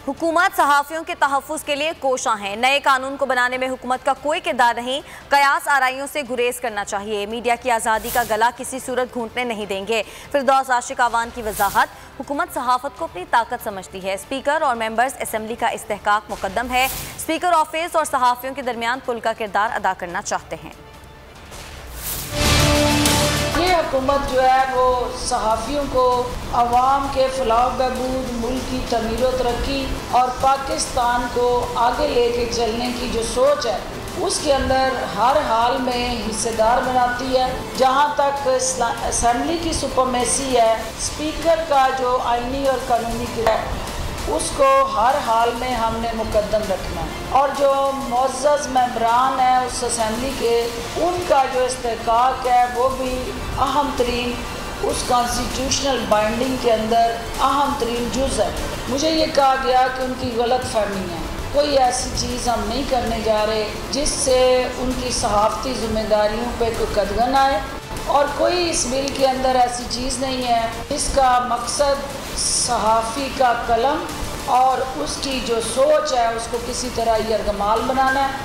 हुकूमत सहाफ़ियों के तहफ़्फ़ुज़ के लिए कोशां है। नए कानून को बनाने में हुकूमत का कोई किरदार नहीं। कयास आराइयों से गुरेज करना चाहिए। मीडिया की आज़ादी का गला किसी सूरत घूंटने नहीं देंगे। फिरदौस आशिक अवान की वजाहत, हुकूमत सहाफ़त को अपनी ताकत समझती है। स्पीकर और मेंबर्स असम्बली का इस्तेहकाक मुकद्दम है। स्पीकर ऑफिस और सहाफ़ियों के दरमियान पुल का किरदार अदा करना चाहते हैं। ये हुकूमत जो है वो सहाफ़ियों को अवाम के फलाह बहबूद, मुल्क की तमीर व तरक्की और पाकिस्तान को आगे लेके चलने की जो सोच है उसके अंदर हर हाल में हिस्सेदार बनाती है। जहाँ तक असम्बली की सुपरमेसी है, स्पीकर का जो आइनी और कानूनी किरदार है उसको हर हाल में हमने मुकद्दम रखना है। और जो मुअज़्ज़ज़ मेंबरान हैं उस असम्बली के, उनका जो इस्तेहकाक है वो भी अहम तरीन उस कॉन्स्टिट्यूशनल बाइंडिंग के अंदर अहम तरीन जुज़ है। मुझे ये कहा गया कि उनकी गलत फहमी है, कोई ऐसी चीज़ हम नहीं करने जा रहे जिससे उनकी सहाफ़ती ज़िम्मेदारियों पे कोई कदगन आए, और कोई इस बिल के अंदर ऐसी चीज़ नहीं है जिसका मकसद सहाफ़ी का कलम और उसकी जो सोच है उसको किसी तरह यरगमाल बनाना है।